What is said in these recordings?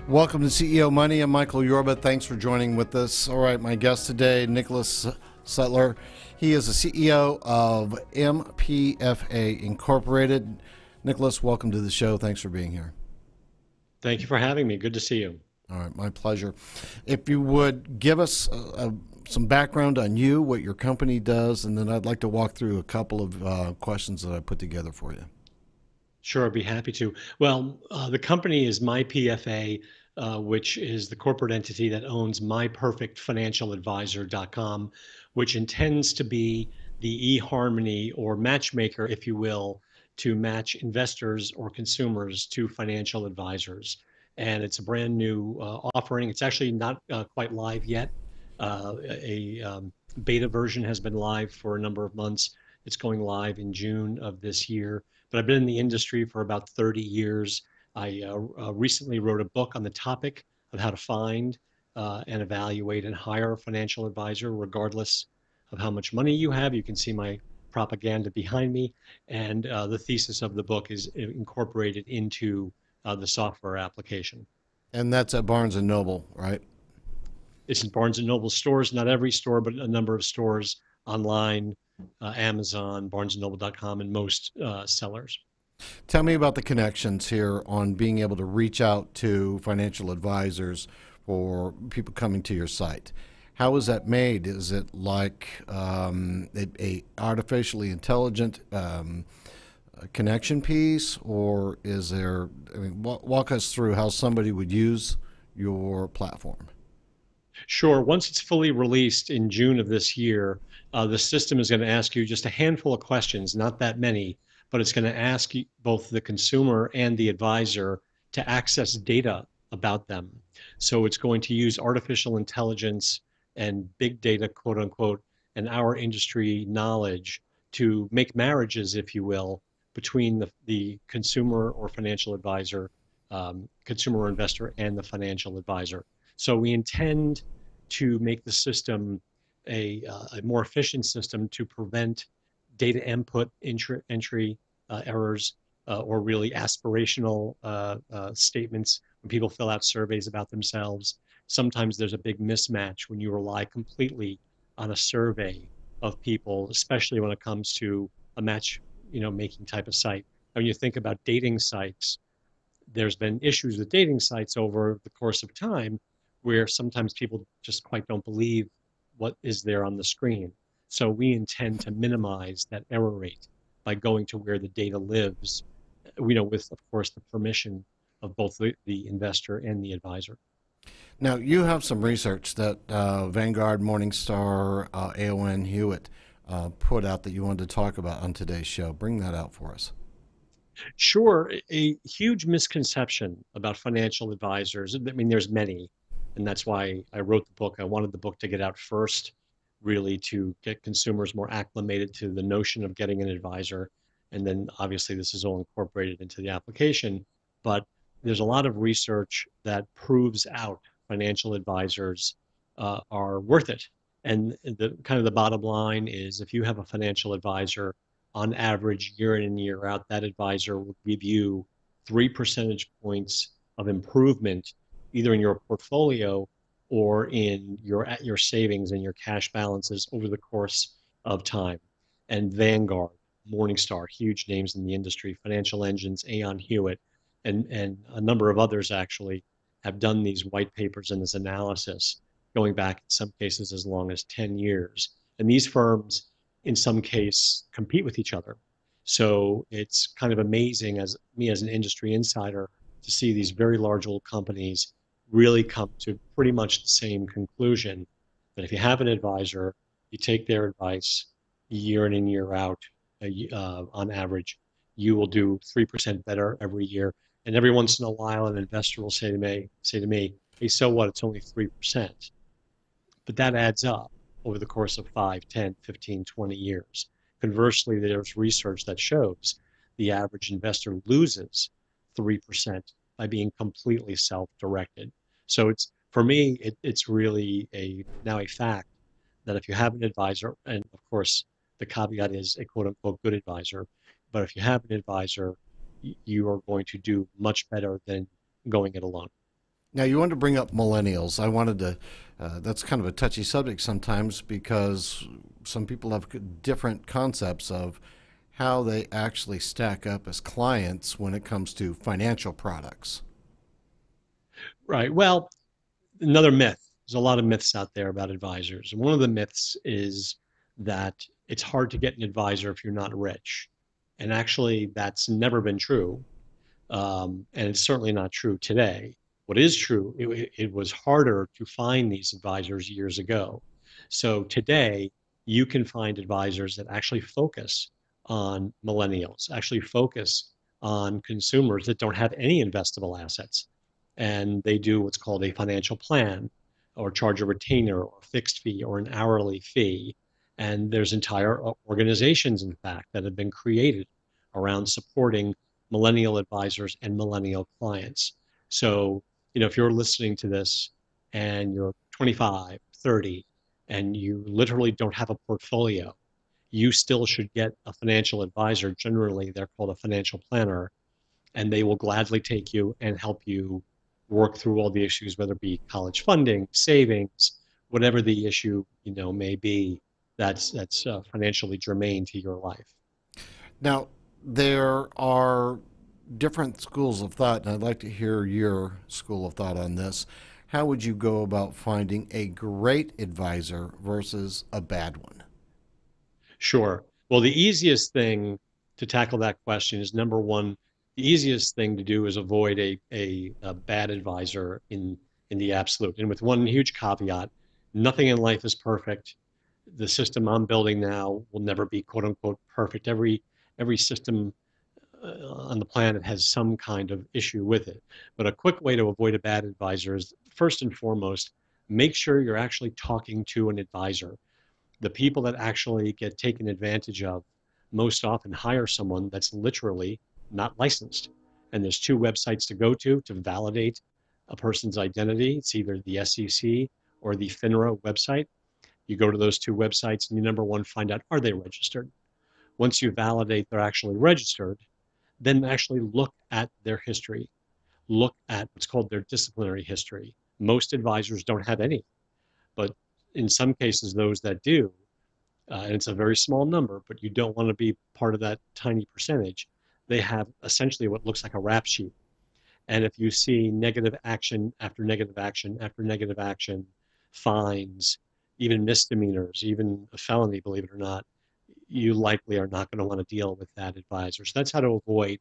Welcome to CEO Money. I'm Michael Yorba. Thanks for joining with us. All right, my guest today, Nicholas Stuller. He is the CEO of MPFA Incorporated. Nicholas, welcome to the show. Thanks for being here. Thank you for having me. Good to see you. All right, my pleasure. If you would give us some background on you, what your company does, and then I'd like to walk through a couple of questions that I put together for you. Sure, I'd be happy to. Well, the company is MyPFA, which is the corporate entity that owns MyPerfectFinancialAdvisor.com, which intends to be the eharmony or matchmaker, if you will, to match investors or consumers to financial advisors. And it's a brand new offering. It's actually not quite live yet. A beta version has been live for a number of months. It's going live in June of this year, but I've been in the industry for about 30 years. I recently wrote a book on the topic of how to find and evaluate and hire a financial advisor, regardless of how much money you have. You can see my propaganda behind me. And the thesis of the book is incorporated into the software application. And that's at Barnes& and Noble, right? It's in Barnes and Noble stores, not every store, but a number of stores online, Amazon, barnesandnoble.com, and most sellers. Tell me about the connections here on being able to reach out to financial advisors or people coming to your site. How is that made? Is it like a artificially intelligent connection piece, or is there? I mean, walk us through how somebody would use your platform. Sure. Once it's fully released in June of this year, the system is going to ask you just a handful of questions, not that many, but it's going to ask both the consumer and the advisor to access data about them. So it's going to use artificial intelligence and big data, quote unquote, and our industry knowledge to make marriages, if you will, between the consumer or financial advisor, consumer or investor, and the financial advisor. So we intend to make the system a more efficient system to prevent data input entry errors or really aspirational statements when people fill out surveys about themselves. Sometimes there's a big mismatch when you rely completely on a survey of people, especially when it comes to a match, making type of site. When you think about dating sites, there's been issues with dating sites over the course of time where sometimes people just quite don't believe what is there on the screen. So we intend to minimize that error rate by going to where the data lives, with, of course, the permission of both the investor and the advisor. Now, you have some research that Vanguard, Morningstar, AON Hewitt put out that you wanted to talk about on today's show. Bring that out for us. Sure, a huge misconception about financial advisors. I mean, there's many, and that's why I wrote the book. I wanted the book to get out first, really to get consumers more acclimated to the notion of getting an advisor. And then obviously this is all incorporated into the application. But there's a lot of research that proves out financial advisors are worth it. And the kind of the bottom line is if you have a financial advisor, on average, year in and year out, that advisor will give you 3 percentage points of improvement, either in your portfolio or in your savings and your cash balances over the course of time. And Vanguard, Morningstar, huge names in the industry, financial engines, Aon Hewitt, and a number of others actually have done these white papers and this analysis going back in some cases as long as 10 years. And these firms, in some case, compete with each other. So it's kind of amazing as me as an industry insider to see these very large old companies really come to pretty much the same conclusion that if you have an advisor, you take their advice year in and year out, on average, you will do 3% better every year. And every once in a while, an investor will say to me, hey, so what? It's only 3%. But that adds up over the course of 5, 10, 15, 20 years. Conversely, there's research that shows the average investor loses 3% by being completely self-directed. So it's for me, it's really now a fact that if you have an advisor, and of course the caveat is a quote unquote good advisor, but if you have an advisor, you are going to do much better than going it alone. Now, you wanted to bring up millennials. I wanted to, that's kind of a touchy subject sometimes because some people have different concepts of how they actually stack up as clients when it comes to financial products. Right. Well, another myth. There's a lot of myths out there about advisors. And one of the myths is that it's hard to get an advisor if you're not rich. And actually, that's never been true. And it's certainly not true today. What is true, it was harder to find these advisors years ago. So today, you can find advisors that actually focus on millennials, actually focus on consumers that don't have any investable assets. And they do what's called a financial plan or charge a retainer or a fixed fee or an hourly fee. And there's entire organizations, in fact, that have been created around supporting millennial advisors and millennial clients. So, if you're listening to this and you're 25, 30, and you literally don't have a portfolio, you still should get a financial advisor. Generally, they're called a financial planner, and they will gladly take you and help you work through all the issues, whether it be college funding, savings, whatever the issue, may be that's financially germane to your life. Now, there are different schools of thought, and I'd like to hear your school of thought on this. How would you go about finding a great advisor versus a bad one? Sure. Well, the easiest thing to tackle that question is number one, the easiest thing to do is avoid a bad advisor in the absolute. And with one huge caveat, nothing in life is perfect. The system I'm building now will never be quote unquote perfect. Every system on the planet has some kind of issue with it. But a quick way to avoid a bad advisor is first and foremost, make sure you're actually talking to an advisor. The people that actually get taken advantage of most often hire someone that's literally not licensed. And there's two websites to go to validate a person's identity. It's either the SEC or the FINRA website. You go to those two websites and you, number one, find out, are they registered? Once you validate they're actually registered, then actually look at their history. Look at what's called their disciplinary history. Most advisors don't have any, but in some cases, those that do, and it's a very small number, but you don't want to be part of that tiny percentage, they have essentially what looks like a rap sheet. And if you see negative action after negative action after negative action, fines, even misdemeanors, even a felony, believe it or not, you likely are not going to want to deal with that advisor. So that's how to avoid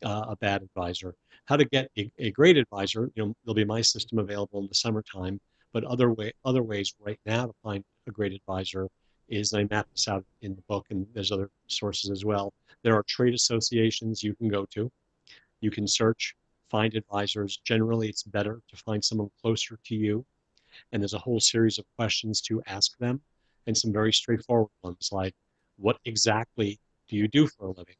a bad advisor. How to get a great advisor, there'll be my system available in the summertime, but other ways right now to find a great advisor is, I map this out in the book, and there's other sources as well. There are trade associations you can go to. You can search, find advisors. Generally, it's better to find someone closer to you. And there's a whole series of questions to ask them, and some very straightforward ones like, what exactly do you do for a living?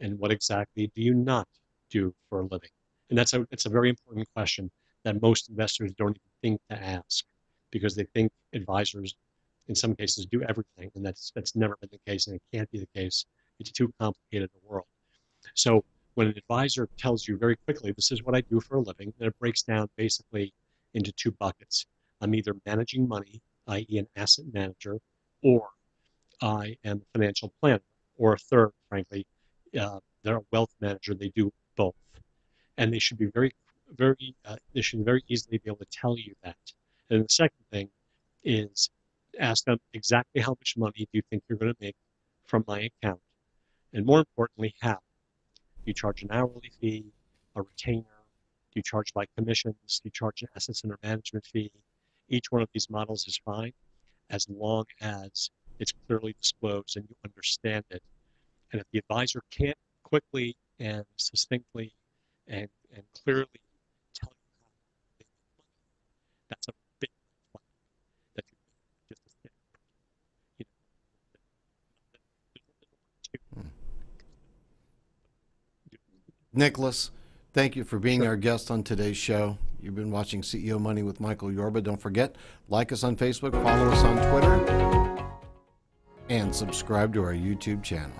And what exactly do you not do for a living? And it's a very important question that most investors don't even think to ask, because they think advisors in some cases do everything, and that's never been the case, and it can't be the case. It's too complicated a world. So when an advisor tells you very quickly, this is what I do for a living, then it breaks down basically into two buckets. I'm either managing money, i.e. an asset manager, or I am a financial planner, or a third, frankly, they're a wealth manager. They do both, and they should be they should very easily be able to tell you that. And the second thing is ask them exactly how much money do you think you're going to make from my account, and more importantly, how. Do you charge an hourly fee, a retainer? Do you charge by commissions? Do you charge an assets under management fee? Each one of these models is fine as long as it's clearly disclosed and you understand it. And if the advisor can't quickly and succinctly and clearly tell you how to make money, that's a big flag that you're just a standard person. You Nicholas, thank you for being our guest on today's show. You've been watching CEO Money with Michael Yorba. Don't forget, like us on Facebook, follow us on Twitter, and subscribe to our YouTube channel.